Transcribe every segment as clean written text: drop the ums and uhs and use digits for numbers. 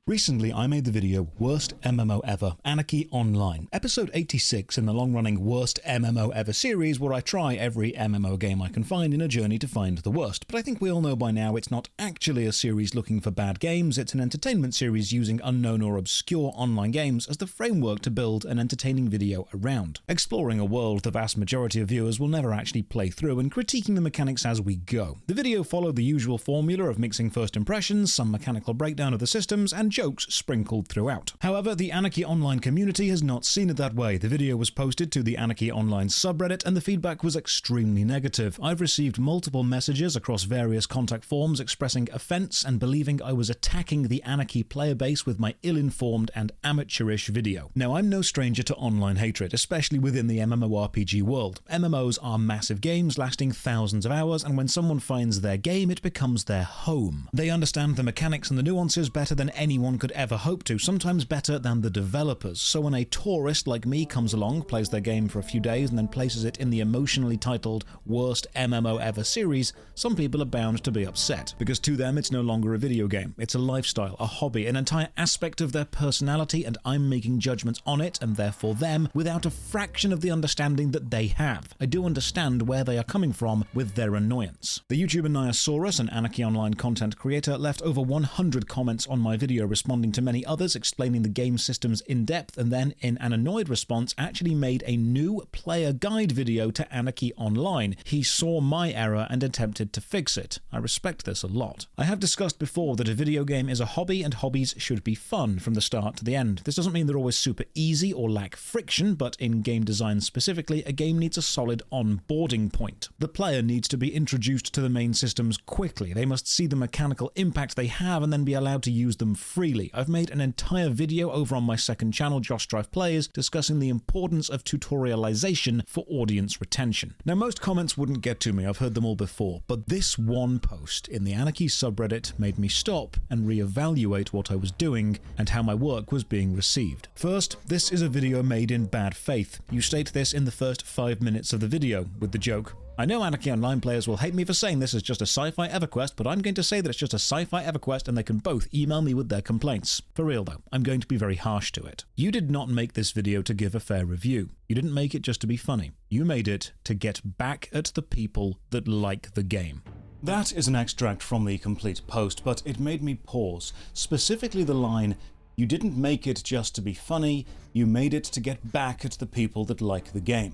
Recently, I made the video Worst MMO Ever, Anarchy Online, episode 86 in the long-running Worst MMO Ever series where I try every MMO game I can find in a journey to find the worst. But I think we all know by now it's not actually a series looking for bad games, it's an entertainment series using unknown or obscure online games as the framework to build an entertaining video around. Exploring a world the vast majority of viewers will never actually play through and critiquing the mechanics as we go. The video followed the usual formula of mixing first impressions, some mechanical breakdown of the systems, and jokes sprinkled throughout. However, the Anarchy Online community has not seen it that way. The video was posted to the Anarchy Online subreddit and the feedback was extremely negative. I've received multiple messages across various contact forms expressing offense and believing I was attacking the Anarchy player base with my ill-informed and amateurish video. Now, I'm no stranger to online hatred, especially within the MMORPG world. MMOs are massive games lasting thousands of hours, and when someone finds their game, it becomes their home. They understand the mechanics and the nuances better than anyone could ever hope to, sometimes better than the developers. So when a tourist like me comes along, plays their game for a few days, and then places it in the emotionally titled Worst MMO Ever series, some people are bound to be upset. Because to them, it's no longer a video game. It's a lifestyle, a hobby, an entire aspect of their personality, and I'm making judgments on it, and therefore them, without a fraction of the understanding that they have. I do understand where they are coming from with their annoyance. The YouTuber Niosaurus, an Anarchy Online content creator, left over 100 comments on my video responding to many others, explaining the game systems in depth, and then, in an annoyed response, actually made a new player guide video to Anarchy Online. He saw my error and attempted to fix it. I respect this a lot. I have discussed before that a video game is a hobby and hobbies should be fun from the start to the end. This doesn't mean they're always super easy or lack friction, but in game design specifically, a game needs a solid onboarding point. The player needs to be introduced to the main systems quickly. They must see the mechanical impact they have and then be allowed to use them freely. I've made an entire video over on my second channel, Josh Drive Plays, discussing the importance of tutorialization for audience retention. Now, most comments wouldn't get to me, I've heard them all before, but this one post in the Anarchy subreddit made me stop and reevaluate what I was doing and how my work was being received. First, this is a video made in bad faith. You state this in the first 5 minutes of the video, with the joke, "I know Anarchy Online players will hate me for saying this is just a sci-fi EverQuest, but I'm going to say that it's just a sci-fi EverQuest and they can both email me with their complaints." For real though, I'm going to be very harsh to it. You did not make this video to give a fair review. You didn't make it just to be funny. You made it to get back at the people that like the game. That is an extract from the complete post, but it made me pause. Specifically the line, "You didn't make it just to be funny, you made it to get back at the people that like the game."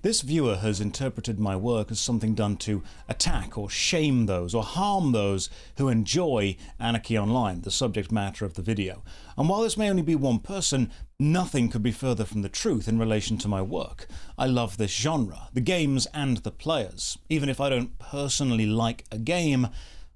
This viewer has interpreted my work as something done to attack or shame those or harm those who enjoy Anarchy Online, the subject matter of the video. And while this may only be one person, nothing could be further from the truth in relation to my work. I love this genre, the games and the players. Even if I don't personally like a game,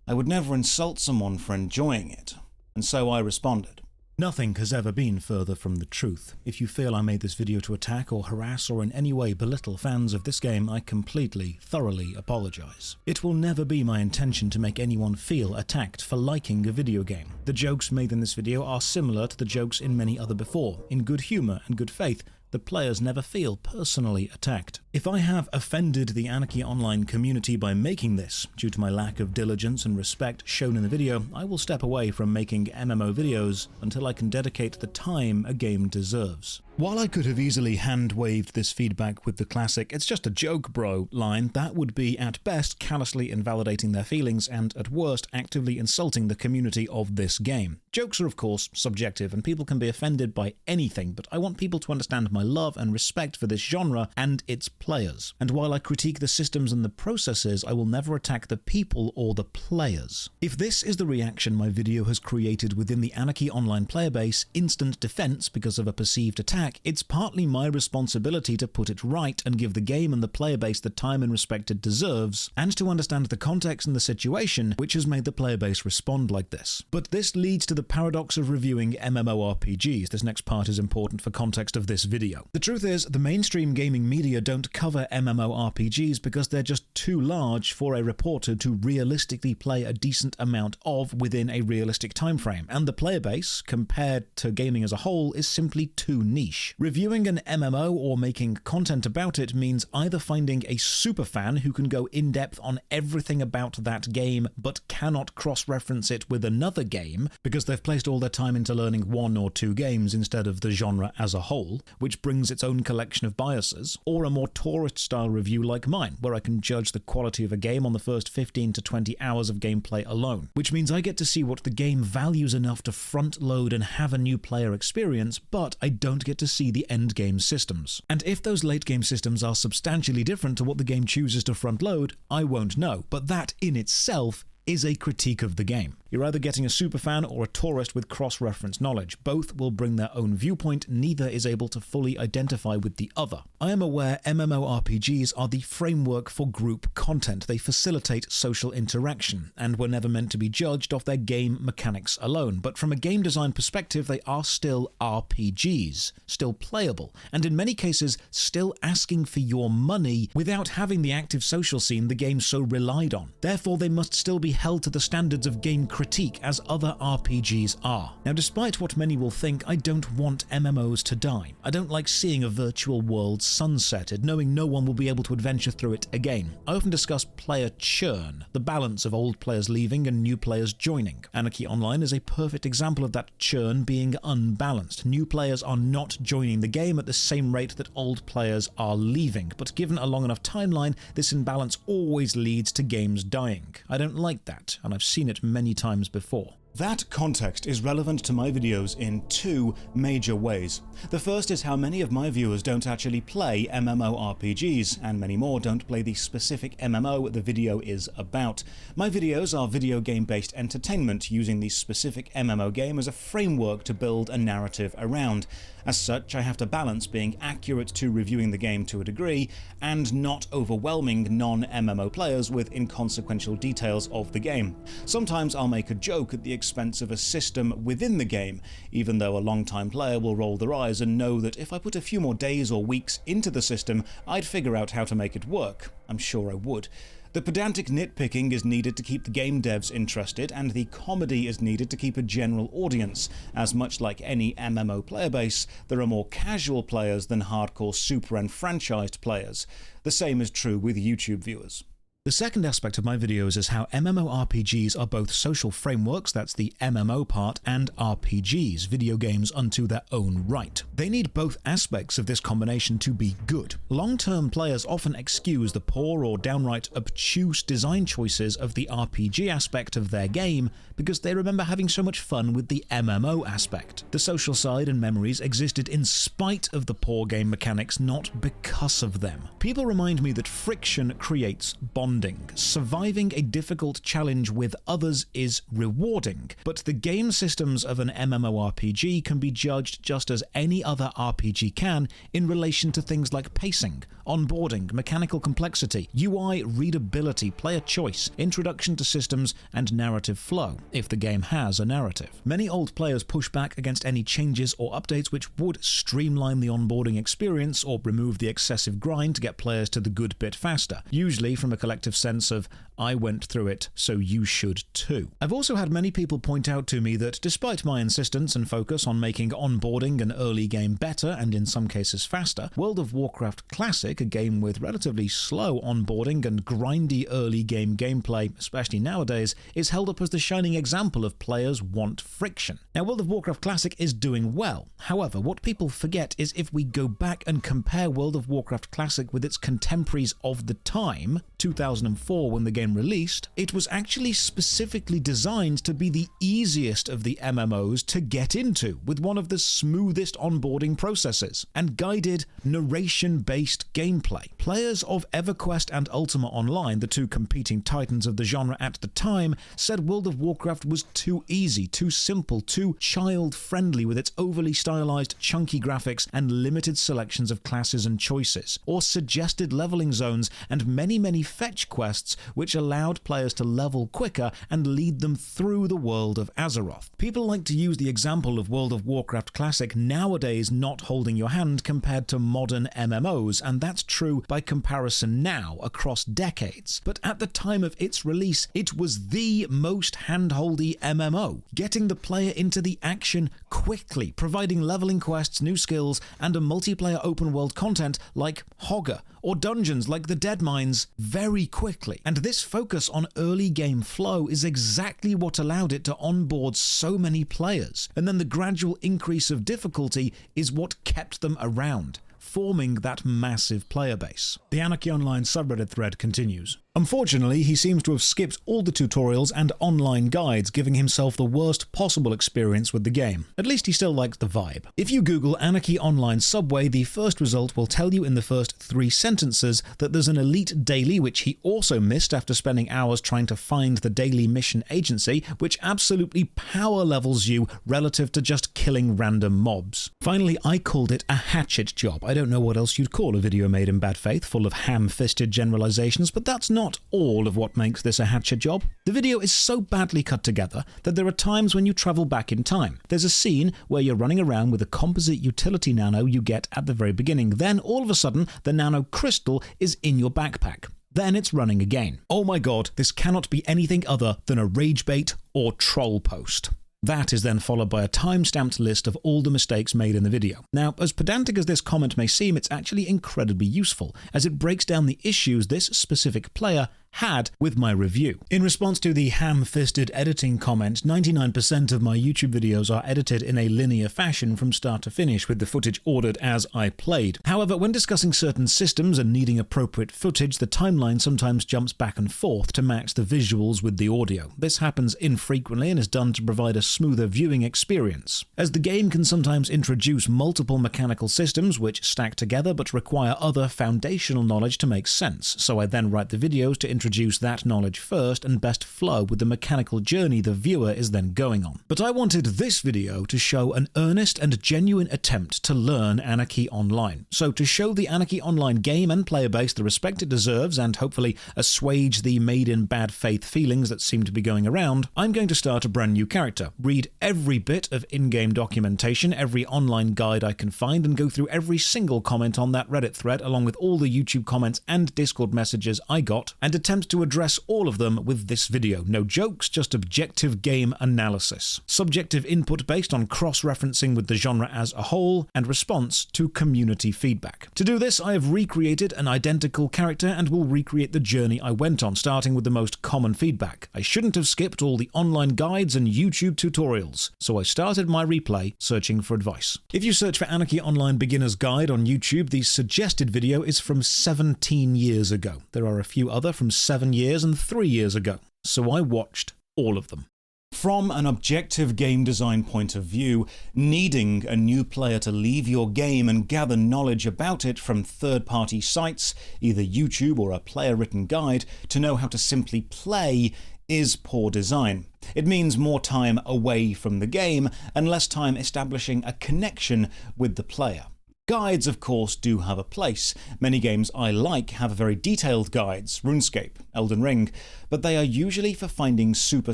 I would never insult someone for enjoying it. And so I responded. Nothing has ever been further from the truth. If you feel I made this video to attack or harass or in any way belittle fans of this game, I completely, thoroughly apologize. It will never be my intention to make anyone feel attacked for liking a video game. The jokes made in this video are similar to the jokes in many other before. In good humor and good faith, the players never feel personally attacked. If I have offended the Anarchy Online community by making this, due to my lack of diligence and respect shown in the video, I will step away from making MMO videos until I can dedicate the time a game deserves. While I could have easily hand-waved this feedback with the classic "it's just a joke bro" line, that would be at best callously invalidating their feelings and at worst actively insulting the community of this game. Jokes are of course subjective and people can be offended by anything, but I want people to understand my love and respect for this genre and its players. And while I critique the systems and the processes, I will never attack the people or the players. If this is the reaction my video has created within the Anarchy Online player base, instant defense because of a perceived attack, it's partly my responsibility to put it right and give the game and the player base the time and respect it deserves, and to understand the context and the situation which has made the player base respond like this. But this leads to the paradox of reviewing MMORPGs. This next part is important for context of this video. The truth is, the mainstream gaming media don't cover MMORPGs because they're just too large for a reporter to realistically play a decent amount of within a realistic time frame, and the player base, compared to gaming as a whole, is simply too niche. niche. Reviewing an MMO or making content about it means either finding a superfan who can go in-depth on everything about that game but cannot cross-reference it with another game because they've placed all their time into learning one or two games instead of the genre as a whole, which brings its own collection of biases, or a more tourist-style review like mine, where I can judge the quality of a game on the first 15 to 20 hours of gameplay alone, which means I get to see what the game values enough to front-load and have a new player experience, but I don't get to see the end-game systems. And if those late-game systems are substantially different to what the game chooses to front-load, I won't know, but that in itself is a critique of the game. You're either getting a superfan or a tourist with cross-reference knowledge. Both will bring their own viewpoint, neither is able to fully identify with the other. I am aware MMORPGs are the framework for group content. They facilitate social interaction, and were never meant to be judged off their game mechanics alone. But from a game design perspective, they are still RPGs, still playable, and in many cases still asking for your money without having the active social scene the game so relied on. Therefore, they must still be held to the standards of game critique as other RPGs are. Now, despite what many will think, I don't want MMOs to die. I don't like seeing a virtual world sunsetted, knowing no one will be able to adventure through it again. I often discuss player churn, the balance of old players leaving and new players joining. Anarchy Online is a perfect example of that churn being unbalanced. New players are not joining the game at the same rate that old players are leaving, but given a long enough timeline, this imbalance always leads to games dying. I don't like that, and I've seen it many times before. That context is relevant to my videos in two major ways. The first is how many of my viewers don't actually play MMORPGs, and many more don't play the specific MMO the video is about. My videos are video game-based entertainment, using the specific MMO game as a framework to build a narrative around. As such, I have to balance being accurate to reviewing the game to a degree, and not overwhelming non-MMO players with inconsequential details of the game. Sometimes I'll make a joke at the expense of a system within the game, even though a long-time player will roll their eyes and know that if I put a few more days or weeks into the system, I'd figure out how to make it work. I'm sure I would. The pedantic nitpicking is needed to keep the game devs interested, and the comedy is needed to keep a general audience, as much like any MMO player base, there are more casual players than hardcore super and franchised players. The same is true with YouTube viewers. The second aspect of my videos is how MMORPGs are both social frameworks, that's the MMO part, and RPGs, video games unto their own right. They need both aspects of this combination to be good. Long-term players often excuse the poor or downright obtuse design choices of the RPG aspect of their game because they remember having so much fun with the MMO aspect. The social side and memories existed in spite of the poor game mechanics, not because of them. People remind me that friction creates bonding. Surviving a difficult challenge with others is rewarding, but the game systems of an MMORPG can be judged just as any other RPG can in relation to things like pacing, onboarding, mechanical complexity, UI readability, player choice, introduction to systems, and narrative flow, if the game has a narrative. Many old players push back against any changes or updates which would streamline the onboarding experience or remove the excessive grind to get players to the good bit faster, usually from a collective sense of, I went through it, so you should too. I've also had many people point out to me that despite my insistence and focus on making onboarding an early game better and in some cases faster, World of Warcraft Classic, a game with relatively slow onboarding and grindy early game gameplay, especially nowadays, is held up as the shining example of players want friction. Now, World of Warcraft Classic is doing well. However, what people forget is if we go back and compare World of Warcraft Classic with its contemporaries of the time, 2004 when the game released, it was actually specifically designed to be the easiest of the MMOs to get into, with one of the smoothest onboarding processes, and guided narration-based gameplay. Players of EverQuest and Ultima Online, the two competing titans of the genre at the time, said World of Warcraft was too easy, too simple, too child-friendly with its overly stylized, chunky graphics and limited selections of classes and choices, or suggested leveling zones and many fetch fetch quests which allowed players to level quicker and lead them through the world of Azeroth. People like to use the example of World of Warcraft Classic nowadays not holding your hand compared to modern MMOs, and that's true by comparison now across decades. But at the time of its release, it was the most handholdy MMO, getting the player into the action quickly, providing leveling quests, new skills, and a multiplayer open world content like Hogger, or dungeons like the Deadmines very quickly. And this focus on early game flow is exactly what allowed it to onboard so many players. And then the gradual increase of difficulty is what kept them around, forming that massive player base. The Anarchy Online subreddit thread continues. Unfortunately, he seems to have skipped all the tutorials and online guides, giving himself the worst possible experience with the game. At least he still likes the vibe. If you Google Anarchy Online Subway, the first result will tell you in the first 3 sentences that there's an elite daily, which he also missed after spending hours trying to find the daily mission agency, which absolutely power levels you relative to just killing random mobs. Finally, I called it a hatchet job. I don't know what else you'd call a video made in bad faith, full of ham-fisted generalizations, but that's not all of what makes this a hatchet job. The video is so badly cut together that there are times when you travel back in time. There's a scene where you're running around with a composite utility nano you get at the very beginning. Then all of a sudden, the nano crystal is in your backpack. Then it's running again. Oh my god, this cannot be anything other than a rage bait or troll post. That is then followed by a time-stamped list of all the mistakes made in the video. Now, as pedantic as this comment may seem, it's actually incredibly useful, as it breaks down the issues this specific player had with my review. In response to the ham-fisted editing comment, 99% of my YouTube videos are edited in a linear fashion from start to finish, with the footage ordered as I played. However, when discussing certain systems and needing appropriate footage, the timeline sometimes jumps back and forth to match the visuals with the audio. This happens infrequently and is done to provide a smoother viewing experience, as the game can sometimes introduce multiple mechanical systems which stack together but require other foundational knowledge to make sense, so I then write the videos to introduce that knowledge first and best flow with the mechanical journey the viewer is then going on. But I wanted this video to show an earnest and genuine attempt to learn Anarchy Online. So to show the Anarchy Online game and player base the respect it deserves and hopefully assuage the made in bad faith feelings that seem to be going around, I'm going to start a brand new character, read every bit of in-game documentation, every online guide I can find, and go through every single comment on that Reddit thread along with all the YouTube comments and Discord messages I got, and attempt to address all of them with this video. No jokes, just objective game analysis. Subjective input based on cross-referencing with the genre as a whole, and response to community feedback. To do this, I have recreated an identical character and will recreate the journey I went on, starting with the most common feedback. I shouldn't have skipped all the online guides and YouTube tutorials, so I started my replay searching for advice. If you search for Anarchy Online Beginner's Guide on YouTube, the suggested video is from 17 years ago. There are a few other from 7 years and 3 years ago, so I watched all of them. From an objective game design point of view, needing a new player to leave your game and gather knowledge about it from third-party sites, either YouTube or a player-written guide, to know how to simply play is poor design. It means more time away from the game and less time establishing a connection with the player. Guides, of course, do have a place. Many games I like have very detailed guides, RuneScape, Elden Ring, but they are usually for finding super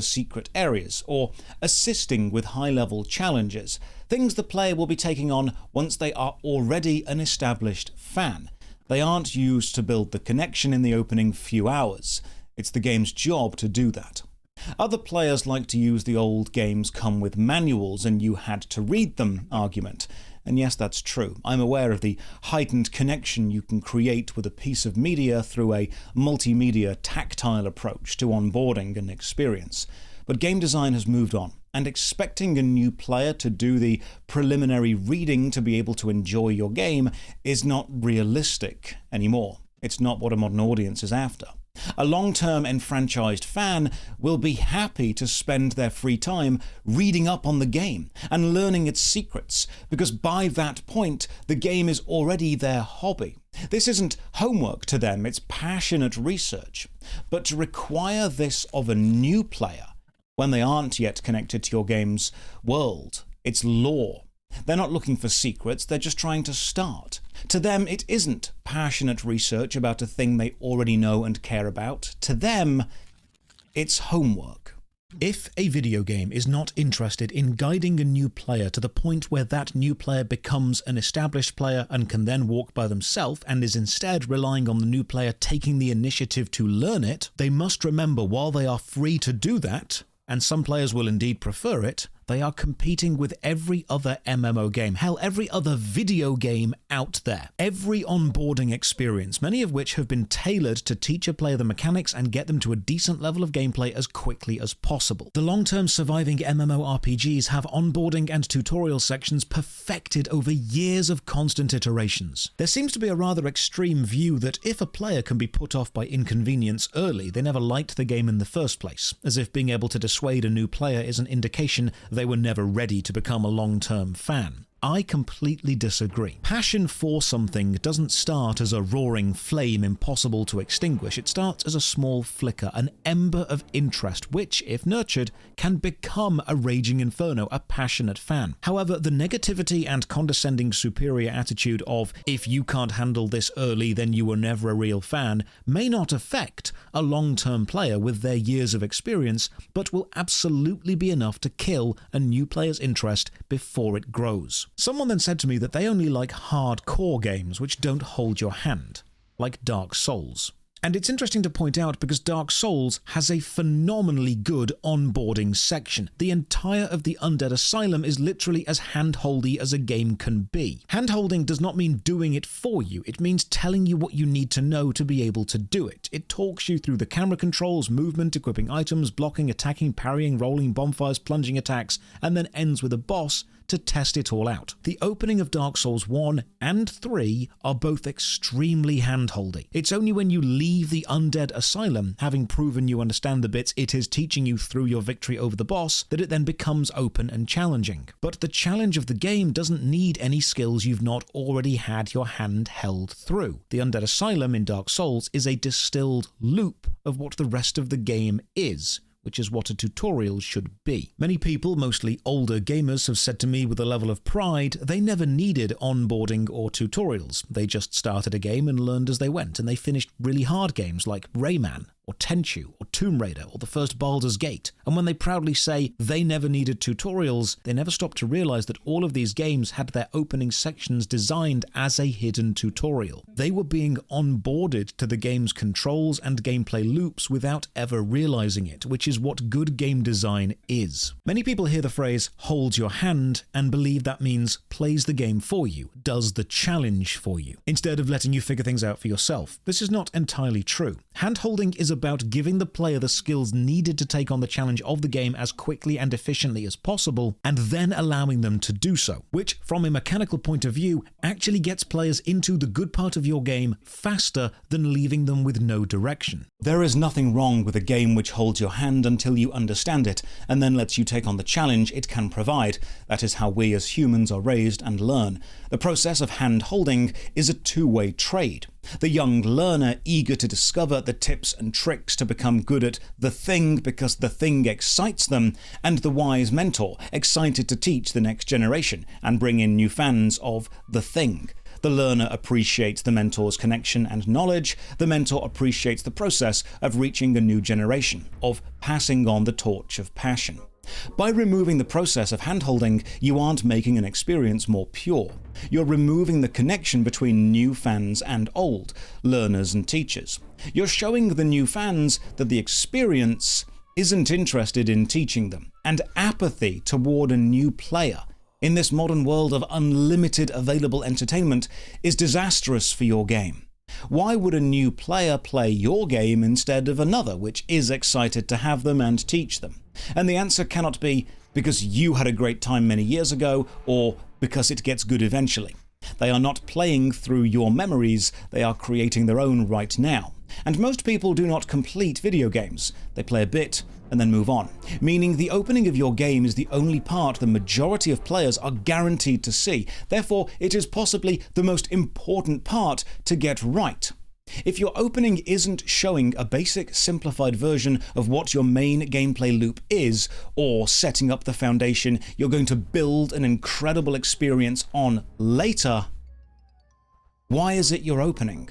secret areas or assisting with high-level challenges, things the player will be taking on once they are already an established fan. They aren't used to build the connection in the opening few hours. It's the game's job to do that. Other players like to use the old games come with manuals and you had to read them argument. And yes, that's true. I'm aware of the heightened connection you can create with a piece of media through a multimedia tactile approach to onboarding and experience. But game design has moved on, and expecting a new player to do the preliminary reading to be able to enjoy your game is not realistic anymore. It's not what a modern audience is after. A long-term enfranchised fan will be happy to spend their free time reading up on the game and learning its secrets, because by that point, the game is already their hobby. This isn't homework to them, it's passionate research. But to require this of a new player, when they aren't yet connected to your game's world, its lore, they're not looking for secrets, they're just trying to start. To them, it isn't passionate research about a thing they already know and care about. To them, it's homework. If a video game is not interested in guiding a new player to the point where that new player becomes an established player and can then walk by themselves, and is instead relying on the new player taking the initiative to learn it, they must remember while they are free to do that, and some players will indeed prefer it, they are competing with every other MMO game, hell, every other video game out there. Every onboarding experience, many of which have been tailored to teach a player the mechanics and get them to a decent level of gameplay as quickly as possible. The long-term surviving MMORPGs have onboarding and tutorial sections perfected over years of constant iterations. There seems to be a rather extreme view that if a player can be put off by inconvenience early, they never liked the game in the first place, as if being able to dissuade a new player is an indication they were never ready to become a long-term fan. I completely disagree. Passion for something doesn't start as a roaring flame impossible to extinguish. It starts as a small flicker, an ember of interest, which, if nurtured, can become a raging inferno, a passionate fan. However, the negativity and condescending superior attitude of, if you can't handle this early, then you were never a real fan, may not affect a long-term player with their years of experience, but will absolutely be enough to kill a new player's interest before it grows. Someone then said to me that they only like hardcore games which don't hold your hand, like Dark Souls. And it's interesting to point out because Dark Souls has a phenomenally good onboarding section. The entire of the Undead Asylum is literally as handholdy as a game can be. Handholding does not mean doing it for you, it means telling you what you need to know to be able to do it. It talks you through the camera controls, movement, equipping items, blocking, attacking, parrying, rolling, bonfires, plunging attacks, and then ends with a boss to test it all out. The opening of Dark Souls 1 and 3 are both extremely handholdy. It's only when you leave the Undead Asylum, having proven you understand the bits it is teaching you through your victory over the boss, that it then becomes open and challenging. But the challenge of the game doesn't need any skills you've not already had your hand held through. The Undead Asylum in Dark Souls is a distilled loop of what the rest of the game is, which is what a tutorial should be. Many people, mostly older gamers, have said to me with a level of pride they never needed onboarding or tutorials. They just started a game and learned as they went, and they finished really hard games like Rayman, or Tenchu, or Tomb Raider, or the first Baldur's Gate. And when they proudly say they never needed tutorials, they never stop to realize that all of these games had their opening sections designed as a hidden tutorial. They were being onboarded to the game's controls and gameplay loops without ever realizing it, which is what good game design is. Many people hear the phrase "holds your hand" and believe that means plays the game for you, does the challenge for you, instead of letting you figure things out for yourself. This is not entirely true. Hand-holding is about giving the player the skills needed to take on the challenge of the game as quickly and efficiently as possible, and then allowing them to do so, which, from a mechanical point of view, actually gets players into the good part of your game faster than leaving them with no direction. There is nothing wrong with a game which holds your hand until you understand it, and then lets you take on the challenge it can provide. That is how we as humans are raised and learn. The process of hand-holding is a two-way trade. The young learner eager to discover the tips and tricks to become good at the thing because the thing excites them, and the wise mentor excited to teach the next generation and bring in new fans of the thing. The learner appreciates the mentor's connection and knowledge. The mentor appreciates the process of reaching a new generation, of passing on the torch of passion. By removing the process of handholding, you aren't making an experience more pure. You're removing the connection between new fans and old, learners and teachers. You're showing the new fans that the experience isn't interested in teaching them, and apathy toward a new player in this modern world of unlimited available entertainment is disastrous for your game. Why would a new player play your game instead of another which is excited to have them and teach them? And the answer cannot be because you had a great time many years ago, or because it gets good eventually. They are not playing through your memories, they are creating their own right now. And most people do not complete video games. They play a bit and then move on, meaning the opening of your game is the only part the majority of players are guaranteed to see. Therefore, it is possibly the most important part to get right. If your opening isn't showing a basic simplified version of what your main gameplay loop is, or setting up the foundation you're going to build an incredible experience on later, Why is it you're opening?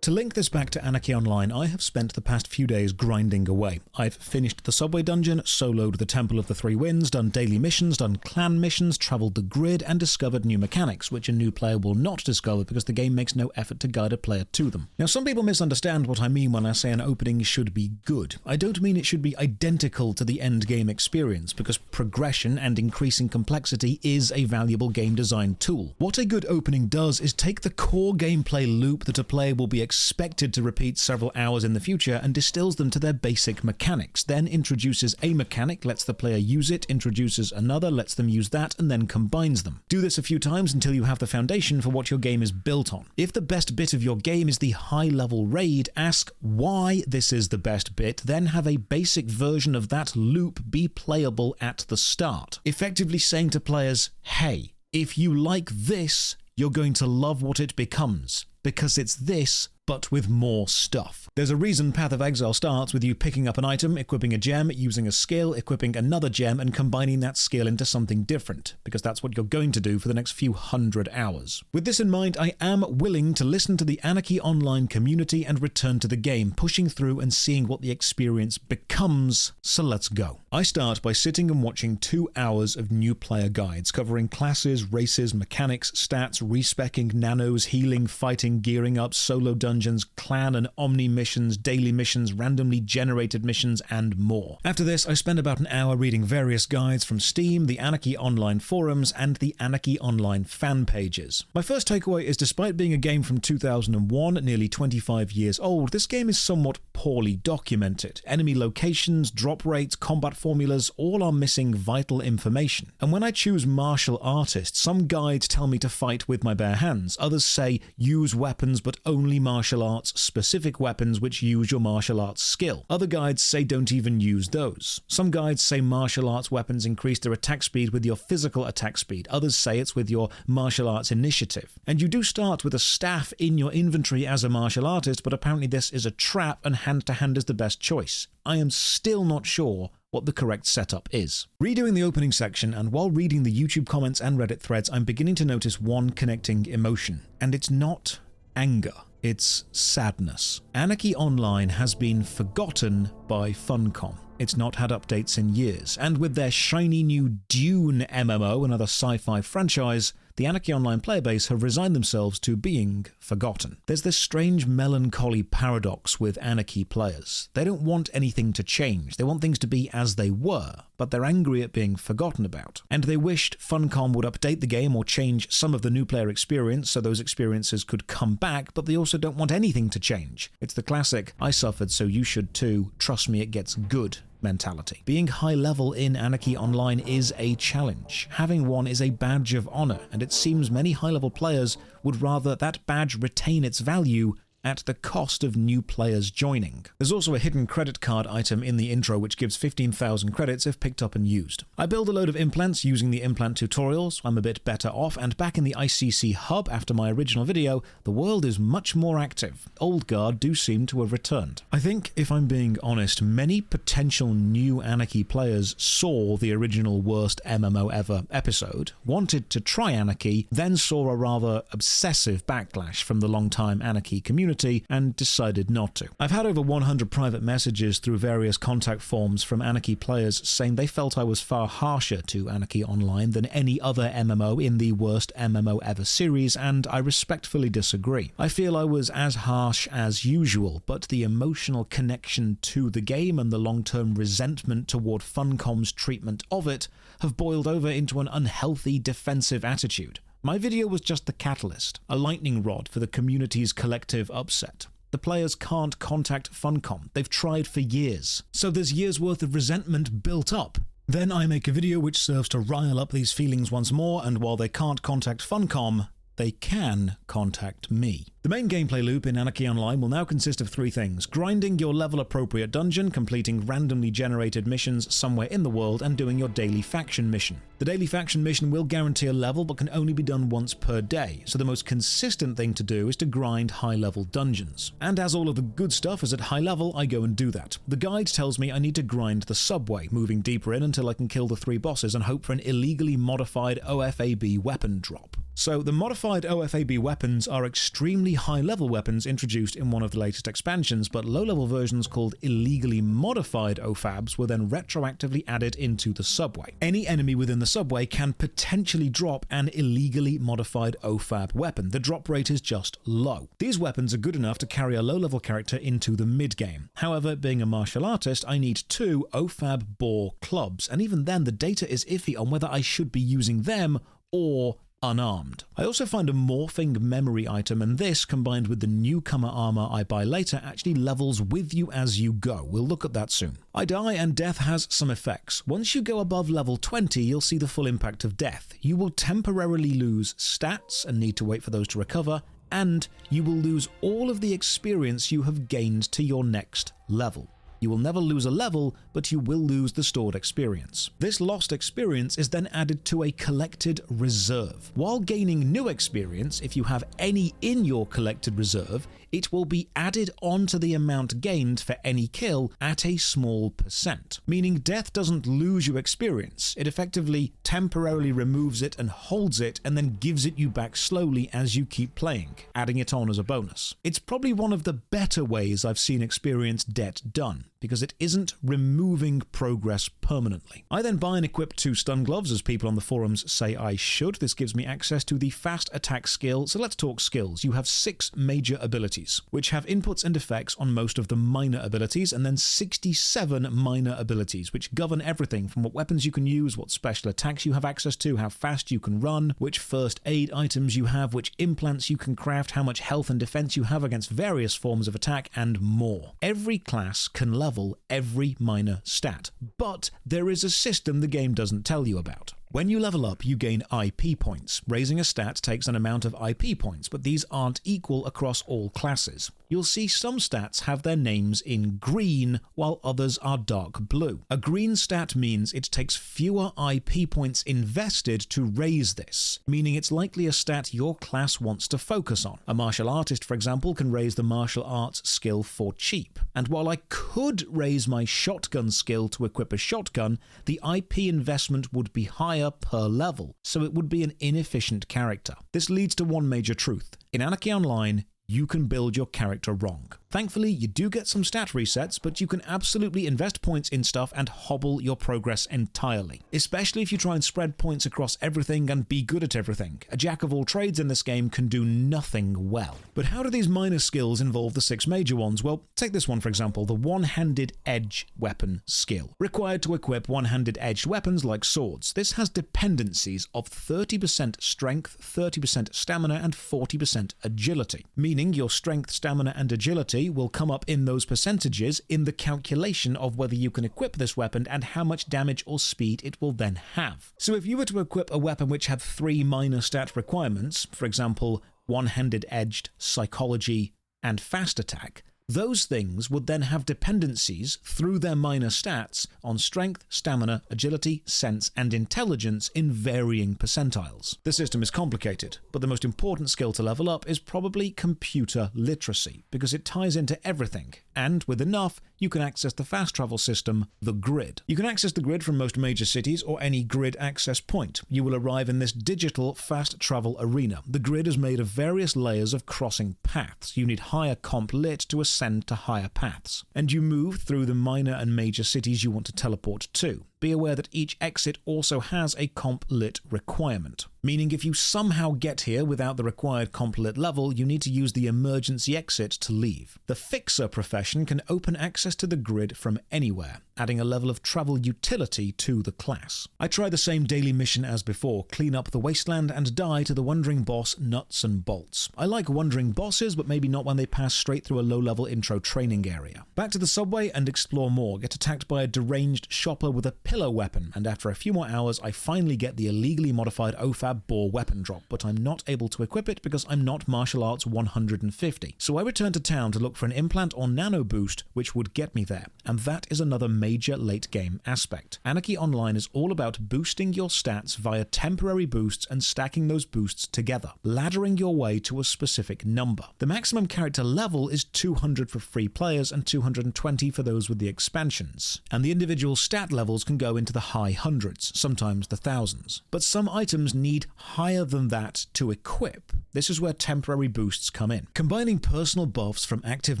To link this back to Anarchy Online, I have spent the past few days grinding away. I've finished the subway dungeon, soloed the Temple of the Three Winds, done daily missions, done clan missions, travelled the grid, and discovered new mechanics, which a new player will not discover because the game makes no effort to guide a player to them. Now, some people misunderstand what I mean when I say an opening should be good. I don't mean it should be identical to the end game experience, because progression and increasing complexity is a valuable game design tool. What a good opening does is take the core gameplay loop that a player will be expected to repeat several hours in the future and distills them to their basic mechanics, then introduces a mechanic, lets the player use it, introduces another, lets them use that, and then combines them. Do this a few times until you have the foundation for what your game is built on. If the best bit of your game is the high-level raid, ask why this is the best bit, then have a basic version of that loop be playable at the start. Effectively saying to players, hey, if you like this, you're going to love what it becomes, because it's this, but with more stuff. There's a reason Path of Exile starts with you picking up an item, equipping a gem, using a skill, equipping another gem, and combining that skill into something different, because that's what you're going to do for the next few hundred hours. With this in mind, I am willing to listen to the Anarchy Online community and return to the game, pushing through and seeing what the experience becomes, so let's go. I start by sitting and watching 2 hours of new player guides, covering classes, races, mechanics, stats, respecking, nanos, healing, fighting, gearing up, solo dungeons, clan and omni missions, daily missions, randomly generated missions, and more. After this, I spend about an hour reading various guides from Steam, the Anarchy Online forums, and the Anarchy Online fan pages. My first takeaway is, despite being a game from 2001, nearly 25 years old, this game is somewhat poorly documented. Enemy locations, drop rates, combat formulas, all are missing vital information. And when I choose martial artist, some guides tell me to fight with my bare hands, others say use weapons but only martial arts specific weapons which use your martial arts skill. Other guides say don't even use those. Some guides say martial arts weapons increase their attack speed with your physical attack speed, others say it's with your martial arts initiative. And you do start with a staff in your inventory as a martial artist, but apparently this is a trap and hand-to-hand is the best choice. I am still not sure what the correct setup is. Redoing the opening section, and while reading the YouTube comments and Reddit threads, I'm beginning to notice one connecting emotion, and it's not anger. It's sadness. Anarchy Online has been forgotten by Funcom. It's not had updates in years, and with their shiny new Dune MMO, another sci-fi franchise, the Anarchy Online player base have resigned themselves to being forgotten. There's this strange melancholy paradox with Anarchy players. They don't want anything to change. They want things to be as they were, but they're angry at being forgotten about. And they wished Funcom would update the game or change some of the new player experience so those experiences could come back, but they also don't want anything to change. It's the classic, I suffered so you should too, trust me it gets good mentality. Being high level in Anarchy Online is a challenge. Having one is a badge of honor, and it seems many high level players would rather that badge retain its value at the cost of new players joining. There's also a hidden credit card item in the intro which gives 15,000 credits if picked up and used. I build a load of implants using the implant tutorials, I'm a bit better off, and back in the ICC hub after my original video, the world is much more active. Old guard do seem to have returned. I think, if I'm being honest, many potential new Anarchy players saw the original Worst MMO Ever episode, wanted to try Anarchy, then saw a rather obsessive backlash from the long-time Anarchy community and decided not to. I've had over 100 private messages through various contact forms from Anarchy players saying they felt I was far harsher to Anarchy Online than any other MMO in the Worst MMO Ever series, and I respectfully disagree. I feel I was as harsh as usual, but the emotional connection to the game and the long-term resentment toward Funcom's treatment of it have boiled over into an unhealthy defensive attitude. My video was just the catalyst, a lightning rod for the community's collective upset. The players can't contact Funcom. They've tried for years. So there's years' worth of resentment built up. Then I make a video which serves to rile up these feelings once more, and while they can't contact Funcom, they can contact me. The main gameplay loop in Anarchy Online will now consist of 3 things: grinding your level-appropriate dungeon, completing randomly generated missions somewhere in the world, and doing your daily faction mission. The daily faction mission will guarantee a level but can only be done once per day, so the most consistent thing to do is to grind high-level dungeons. And as all of the good stuff is at high level, I go and do that. The guide tells me I need to grind the subway, moving deeper in until I can kill the 3 bosses and hope for an illegally modified OFAB weapon drop. So the modified OFAB weapons are extremely high-level weapons introduced in one of the latest expansions, but low-level versions called illegally modified OFABs were then retroactively added into the subway. Any enemy within the subway can potentially drop an illegally modified OFAB weapon. The drop rate is just low. These weapons are good enough to carry a low-level character into the mid-game. However, being a martial artist, I need 2 OFAB bore clubs, and even then the data is iffy on whether I should be using them or unarmed. I also find a morphing memory item, and this, combined with the newcomer armor I buy later, actually levels with you as you go. We'll look at that soon. I die, and death has some effects. Once you go above level 20, you'll see the full impact of death. You will temporarily lose stats and need to wait for those to recover, and you will lose all of the experience you have gained to your next level. You will never lose a level, but you will lose the stored experience. This lost experience is then added to a collected reserve. While gaining new experience, if you have any in your collected reserve, it will be added onto the amount gained for any kill at a small percent. Meaning death doesn't lose you experience, it effectively temporarily removes it and holds it and then gives it you back slowly as you keep playing, adding it on as a bonus. It's probably one of the better ways I've seen experience debt done, because it isn't removing progress permanently. I then buy and equip 2 stun gloves, as people on the forums say I should. This gives me access to the fast attack skill, so let's talk skills. You have 6 major abilities, which have inputs and effects on most of the minor abilities, and then 67 minor abilities, which govern everything from what weapons you can use, what special attacks you have access to, how fast you can run, which first aid items you have, which implants you can craft, how much health and defense you have against various forms of attack, and more. Every class can level every minor stat, but there is a system the game doesn't tell you about. When you level up, you gain IP points. Raising a stat takes an amount of IP points, but these aren't equal across all classes. You'll see some stats have their names in green, while others are dark blue. A green stat means it takes fewer IP points invested to raise this, meaning it's likely a stat your class wants to focus on. A martial artist, for example, can raise the martial arts skill for cheap. And while I could raise my shotgun skill to equip a shotgun, the IP investment would be higher per level, so it would be an inefficient character. This leads to one major truth. In Anarchy Online, you can build your character wrong. Thankfully, you do get some stat resets, but you can absolutely invest points in stuff and hobble your progress entirely. Especially if you try and spread points across everything and be good at everything. A jack of all trades in this game can do nothing well. But how do these minor skills involve the 6 major ones? Well, take this one for example, the one-handed edge weapon skill. Required to equip one-handed edged weapons like swords. This has dependencies of 30% strength, 30% stamina, and 40% agility. Meaning your strength, stamina, and agility will come up in those percentages in the calculation of whether you can equip this weapon and how much damage or speed it will then have. So if you were to equip a weapon which had 3 minor stat requirements, for example, one-handed edged, psychology, and fast attack, those things would then have dependencies through their minor stats on strength, stamina, agility, sense, and intelligence in varying percentiles. The system is complicated, but the most important skill to level up is probably computer literacy, because it ties into everything, and with enough, you can access the fast travel system, the grid. You can access the grid from most major cities or any grid access point. You will arrive in this digital fast travel arena. The grid is made of various layers of crossing paths. You need higher comp lit to ascend to higher paths. And you move through the minor and major cities you want to teleport to. Be aware that each exit also has a comp lit requirement. Meaning if you somehow get here without the required comp lit level, you need to use the emergency exit to leave. The fixer profession can open access to the grid from anywhere, adding a level of travel utility to the class. I try the same daily mission as before, clean up the wasteland and die to the wandering boss nuts and bolts. I like wandering bosses, but maybe not when they pass straight through a low-level intro training area. Back to the subway and explore more, get attacked by a deranged shopper with a pillow weapon, and after a few more hours I finally get the illegally modified OFAB bore weapon drop, but I'm not able to equip it because I'm not martial arts 150. So I return to town to look for an implant or nano boost which would get me there, and that is another major late game aspect. Anarchy Online is all about boosting your stats via temporary boosts and stacking those boosts together, laddering your way to a specific number. The maximum character level is 200 for free players and 220 for those with the expansions, and the individual stat levels can go into the high hundreds, sometimes the thousands. But some items need higher than that to equip. This is where temporary boosts come in. Combining personal buffs from active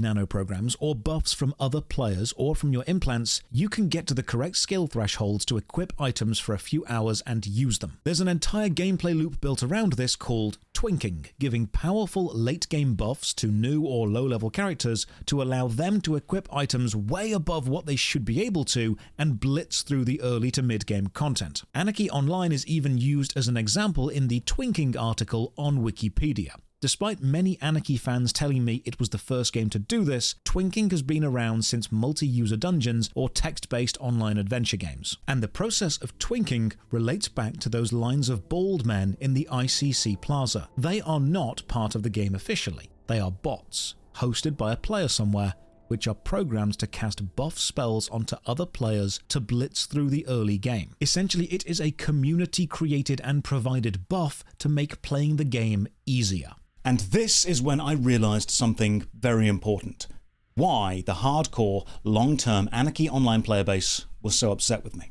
nano programs or buffs from other players or from your implants, you can get to the correct skill thresholds to equip items for a few hours and use them. There's an entire gameplay loop built around this called twinking, giving powerful late-game buffs to new or low-level characters to allow them to equip items way above what they should be able to and blitz through the early to mid-game content. Anarchy Online is even used as an example in the twinking article on Wikipedia. Despite many Anarchy fans telling me it was the first game to do this, twinking has been around since multi-user dungeons or text-based online adventure games. And the process of twinking relates back to those lines of bald men in the ICC Plaza. They are not part of the game officially. They are bots, hosted by a player somewhere, which are programmed to cast buff spells onto other players to blitz through the early game. Essentially, it is a community-created and provided buff to make playing the game easier. And this is when I realized something very important. Why the hardcore, long-term Anarchy Online player base was so upset with me.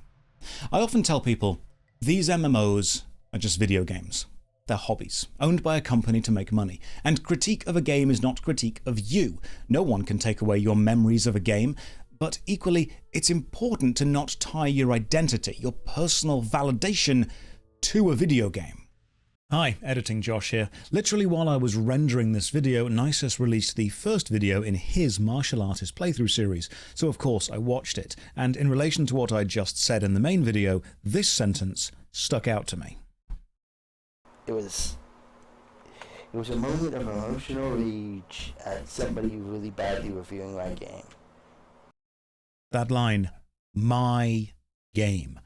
I often tell people, these MMOs are just video games. They're hobbies, owned by a company to make money. And critique of a game is not critique of you. No one can take away your memories of a game, but equally, it's important to not tie your identity, your personal validation, to a video game. Hi, Editing Josh here. Literally while I was rendering this video, Nisus released the first video in his martial artist playthrough series, so of course I watched it, and in relation to what I just said in the main video, this sentence stuck out to me. It was a moment of emotional rage at somebody really badly reviewing my game. That line, my game.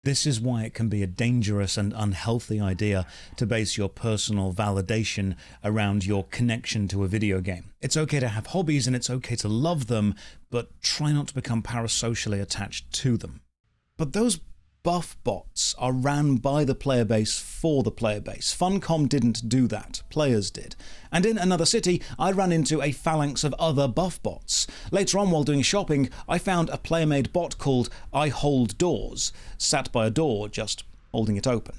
This is why it can be a dangerous and unhealthy idea to base your personal validation around your connection to a video game. It's okay to have hobbies and it's okay to love them, but try not to become parasocially attached to them. But those buff bots are ran by the player base for the player base. Funcom didn't do that, players did. And in another city, I ran into a phalanx of other buff bots. Later on, while doing shopping, I found a player-made bot called I Hold Doors, sat by a door, just holding it open.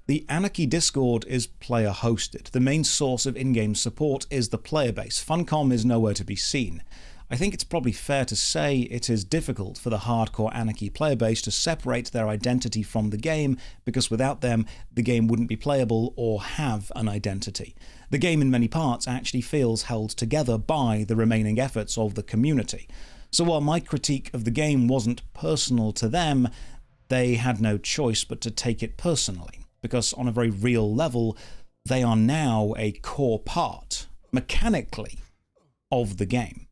The Anarchy Discord is player-hosted. The main source of in-game support is the player base. Funcom is nowhere to be seen. I think it's probably fair to say it is difficult for the hardcore Anarchy player base to separate their identity from the game, because without them, the game wouldn't be playable or have an identity. The game in many parts actually feels held together by the remaining efforts of the community. So while my critique of the game wasn't personal to them, they had no choice but to take it personally, because on a very real level, they are now a core part, mechanically, of the game.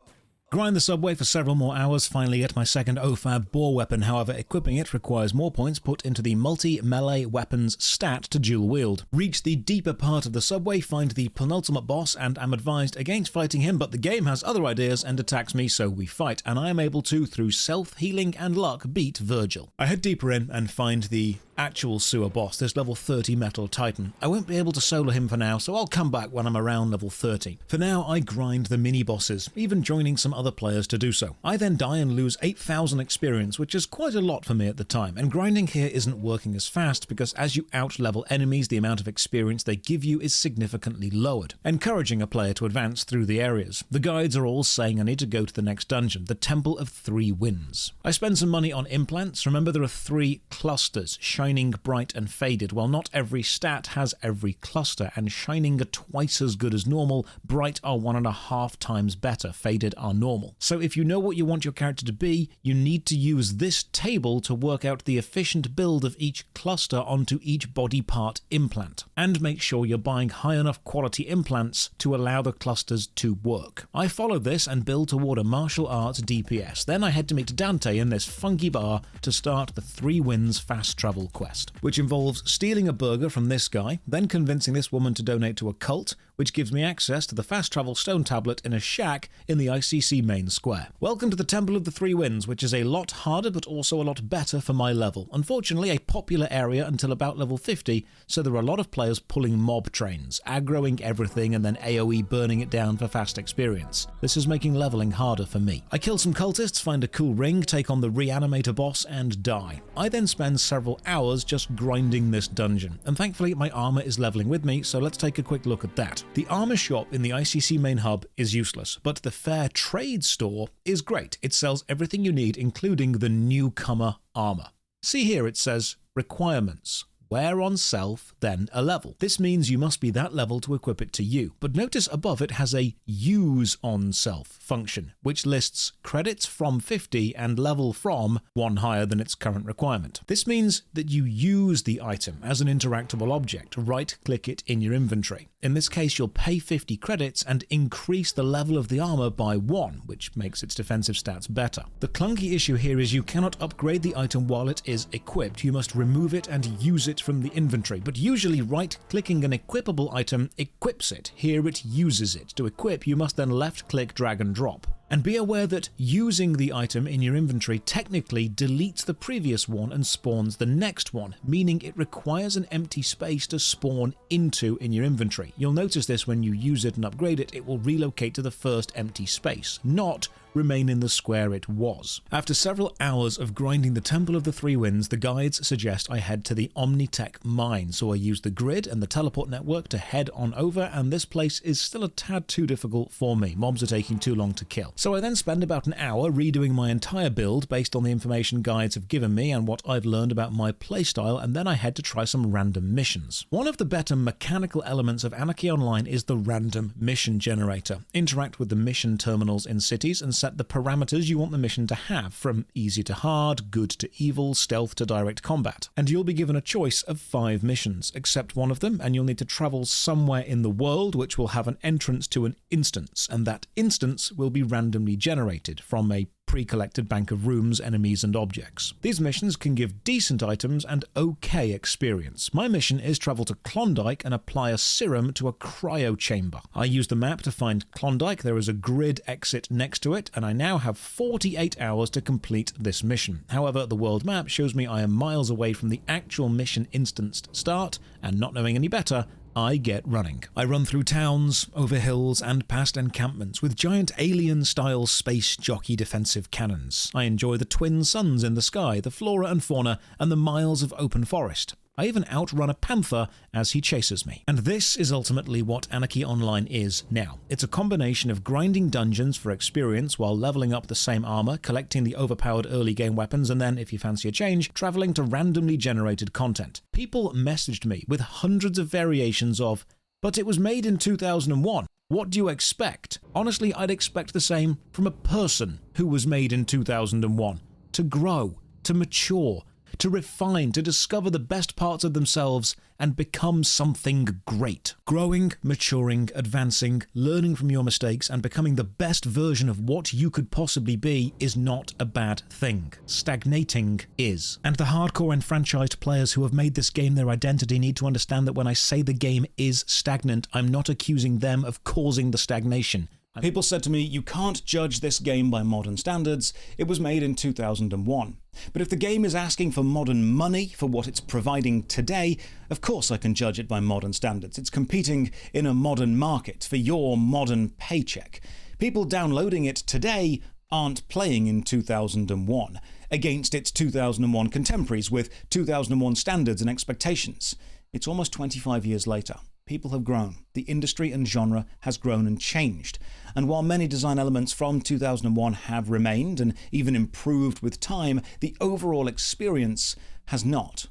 Grind the subway for several more hours, finally get my second OFAB boar weapon. However, equipping it requires more points put into the multi-melee weapons stat to dual wield. Reach the deeper part of the subway, find the penultimate boss, and am advised against fighting him, but the game has other ideas and attacks me, so we fight, and I am able to, through self-healing and luck, beat Virgil. I head deeper in and find the actual sewer boss, this level 30 metal titan. I won't be able to solo him for now, so I'll come back when I'm around level 30. For now, I grind the mini-bosses, even joining some other players to do so. I then die and lose 8,000 experience, which is quite a lot for me at the time, and grinding here isn't working as fast because as you out-level enemies, the amount of experience they give you is significantly lowered, encouraging a player to advance through the areas. The guides are all saying I need to go to the next dungeon, the Temple of Three Winds. I spend some money on implants. Remember, there are 3 clusters, shining, bright, and faded. While not every stat has every cluster, and shining are twice as good as normal, bright are 1.5 times better, faded are normal. So if you know what you want your character to be, you need to use this table to work out the efficient build of each cluster onto each body part implant, and make sure you're buying high enough quality implants to allow the clusters to work. I follow this and build toward a martial arts DPS. Then I head to meet Dante in this funky bar to start the Three Winds fast travel quest, which involves stealing a burger from this guy, then convincing this woman to donate to a cult, which gives me access to the fast travel stone tablet in a shack in the ICC ICC main square. Welcome to the Temple of the Three Winds, which is a lot harder but also a lot better for my level. Unfortunately, a popular area until about level 50, so there are a lot of players pulling mob trains, aggroing everything and then AoE burning it down for fast experience. This is making leveling harder for me. I kill some cultists, find a cool ring, take on the reanimator boss and die. I then spend several hours just grinding this dungeon, and thankfully my armor is leveling with me, so let's take a quick look at that. The armor shop in the ICC main hub is useless, but the fair trade store is great. It sells everything you need, including the newcomer armor. See here it says requirements. Wear on self, then a level. This means you must be that level to equip it to you. But notice above it has a use on self function, which lists credits from 50 and level from 1 higher than its current requirement. This means that you use the item as an interactable object. Right-click it in your inventory. In this case, you'll pay 50 credits and increase the level of the armor by 1, which makes its defensive stats better. The clunky issue here is you cannot upgrade the item while it is equipped. You must remove it and use it from the inventory, but usually right-clicking an equipable item equips it. Here it uses it. To equip, you must then left-click, drag and drop. And be aware that using the item in your inventory technically deletes the previous one and spawns the next one, meaning it requires an empty space to spawn into in your inventory. You'll notice this when you use it and upgrade it, it will relocate to the first empty space, not remain in the square it was. After several hours of grinding the Temple of the Three Winds, the guides suggest I head to the Omnitech mine, so I use the grid and the teleport network to head on over, and this place is still a tad too difficult for me. Mobs are taking too long to kill. So I then spend about an hour redoing my entire build based on the information guides have given me and what I've learned about my playstyle, and then I head to try some random missions. One of the better mechanical elements of Anarchy Online is the random mission generator. Interact with the mission terminals in cities and set the parameters you want the mission to have, from easy to hard, good to evil, stealth to direct combat. And you'll be given a choice of 5 missions. Accept one of them and you'll need to travel somewhere in the world which will have an entrance to an instance, and that instance will be randomly generated from a pre-collected bank of rooms, enemies and objects. These missions can give decent items and okay experience. My mission is travel to Klondike and apply a serum to a cryo chamber. I use the map to find Klondike, there is a grid exit next to it, and I now have 48 hours to complete this mission. However, the world map shows me I am miles away from the actual mission instanced start, and not knowing any better, I get running. I run through towns, over hills, and past encampments with giant alien-style space jockey defensive cannons. I enjoy the twin suns in the sky, the flora and fauna, and the miles of open forest. I even outrun a panther as he chases me. And this is ultimately what Anarchy Online is now. It's a combination of grinding dungeons for experience while leveling up the same armor, collecting the overpowered early game weapons, and then, if you fancy a change, traveling to randomly generated content. People messaged me with hundreds of variations of, "But it was made in 2001. What do you expect?" Honestly, I'd expect the same from a person who was made in 2001. To grow, to mature, to refine, to discover the best parts of themselves and become something great. Growing, maturing, advancing, learning from your mistakes and becoming the best version of what you could possibly be is not a bad thing. Stagnating is. And the hardcore enfranchised players who have made this game their identity need to understand that when I say the game is stagnant, I'm not accusing them of causing the stagnation. People said to me, "You can't judge this game by modern standards, it was made in 2001. But if the game is asking for modern money for what it's providing today, of course I can judge it by modern standards. It's competing in a modern market for your modern paycheck. People downloading it today aren't playing in 2001, against its 2001 contemporaries with 2001 standards and expectations. It's almost 25 years later. People have grown. The industry and genre has grown and changed. And while many design elements from 2001 have remained and even improved with time, the overall experience has not.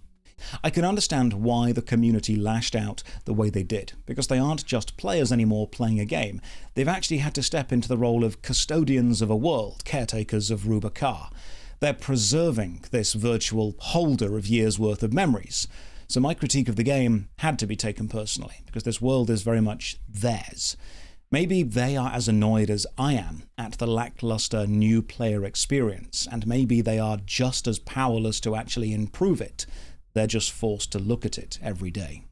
I can understand why the community lashed out the way they did, because they aren't just players anymore playing a game. They've actually had to step into the role of custodians of a world, caretakers of Rubakar. They're preserving this virtual holder of years' worth of memories. So my critique of the game had to be taken personally, because this world is very much theirs. Maybe they are as annoyed as I am at the lackluster new player experience, and maybe they are just as powerless to actually improve it. They're just forced to look at it every day.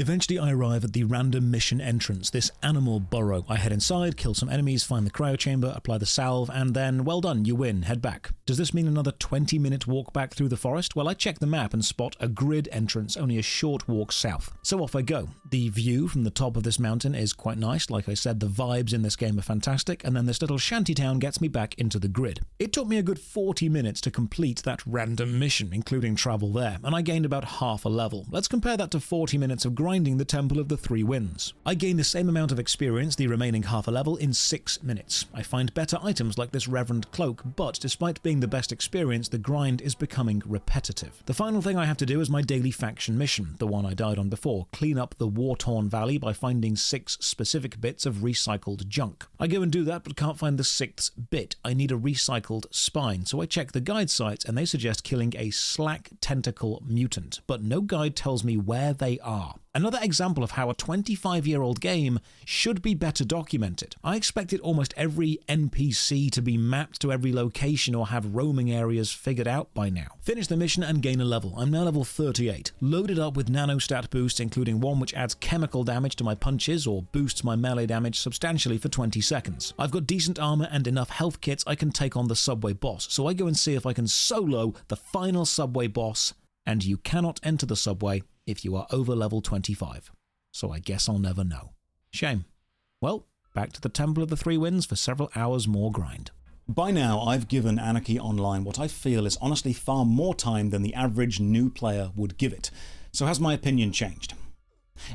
Eventually I arrive at the random mission entrance, this animal burrow. I head inside, kill some enemies, find the cryo chamber, apply the salve, and then, well done, you win, head back. Does this mean another 20-minute walk back through the forest? Well, I check the map and spot a grid entrance only a short walk south. So off I go. The view from the top of this mountain is quite nice. Like I said, the vibes in this game are fantastic, and then this little shantytown gets me back into the grid. It took me a good 40 minutes to complete that random mission, including travel there, and I gained about half a level. Let's compare that to 40 minutes of grinding the Temple of the Three Winds. I gained the same amount of experience, the remaining half a level, in 6 minutes. I find better items like this Reverend Cloak, but despite being the best experience, the grind is becoming repetitive. The final thing I have to do is my daily faction mission, the one I died on before, clean up the war-torn valley by finding 6 specific bits of recycled junk. I go and do that, but can't find the 6th bit. I need a recycled spine, so I check the guide sites and they suggest killing a slack tentacle mutant, but no guide tells me where they are. Another example of how a 25-year-old game should be better documented. I expected almost every NPC to be mapped to every location or have roaming areas figured out by now. Finish the mission and gain a level. I'm now level 38, loaded up with nanostat boosts, including one which adds chemical damage to my punches or boosts my melee damage substantially for 20 seconds. I've got decent armor and enough health kits I can take on the subway boss, so I go and see if I can solo the final subway boss, and you cannot enter the subway if you are over level 25. So I guess I'll never know. Shame. Well, back to the Temple of the Three Winds for several hours more grind. By now, I've given Anarchy Online what I feel is honestly far more time than the average new player would give it. So has my opinion changed?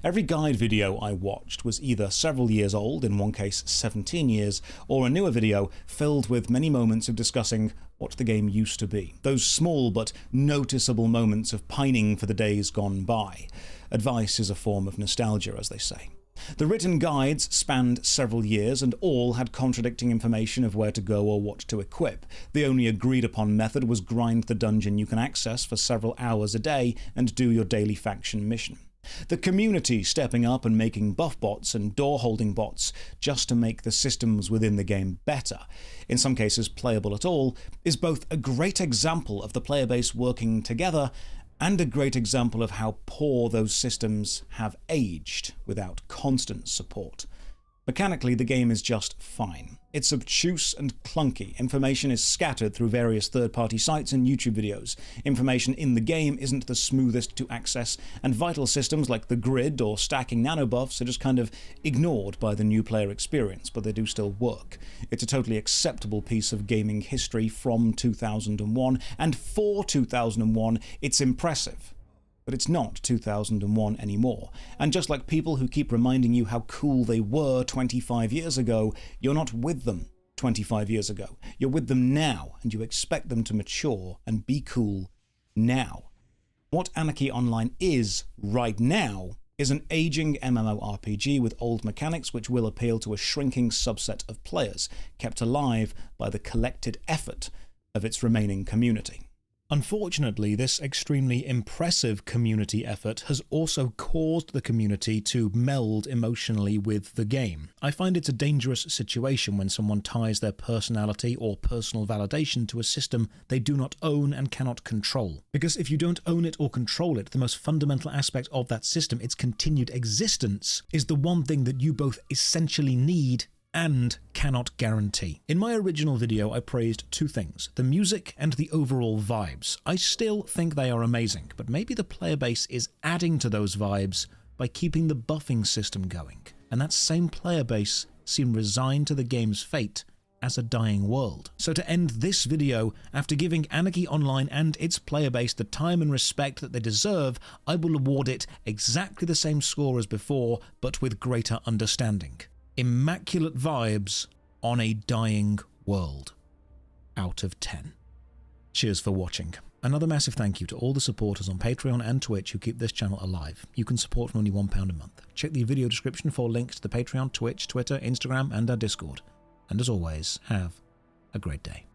Every guide video I watched was either several years old, in one case 17 years, or a newer video filled with many moments of discussing what the game used to be. Those small but noticeable moments of pining for the days gone by. Advice is a form of nostalgia, as they say. The written guides spanned several years and all had contradicting information of where to go or what to equip. The only agreed upon method was grind the dungeon you can access for several hours a day and do your daily faction mission. The community stepping up and making buff bots and door-holding bots just to make the systems within the game better, in some cases playable at all, is both a great example of the player base working together and a great example of how poor those systems have aged without constant support. Mechanically, the game is just fine. It's obtuse and clunky. Information is scattered through various third-party sites and YouTube videos. Information in the game isn't the smoothest to access, and vital systems like the grid or stacking nanobuffs are just kind of ignored by the new player experience, but they do still work. It's a totally acceptable piece of gaming history from 2001, and for 2001, it's impressive. But it's not 2001 anymore. And just like people who keep reminding you how cool they were 25 years ago, you're not with them 25 years ago. You're with them now, and you expect them to mature and be cool now. What Anarchy Online is right now is an aging MMORPG with old mechanics which will appeal to a shrinking subset of players, kept alive by the collected effort of its remaining community. Unfortunately, this extremely impressive community effort has also caused the community to meld emotionally with the game. I find it's a dangerous situation when someone ties their personality or personal validation to a system they do not own and cannot control. Because if you don't own it or control it, the most fundamental aspect of that system, its continued existence, is the one thing that you both essentially need and cannot guarantee. In my original video, I praised two things, the music and the overall vibes. I still think they are amazing, but maybe the player base is adding to those vibes by keeping the buffing system going, and that same player base seem resigned to the game's fate as a dying world. So to end this video, after giving Anarchy Online and its player base the time and respect that they deserve, I will award it exactly the same score as before, but with greater understanding. Immaculate vibes on a dying world. Out of 10. Cheers for watching. Another massive thank you to all the supporters on Patreon and Twitch who keep this channel alive. You can support for only £1 a month. Check the video description for links to the Patreon, Twitch, Twitter, Instagram and our Discord. And as always, have a great day.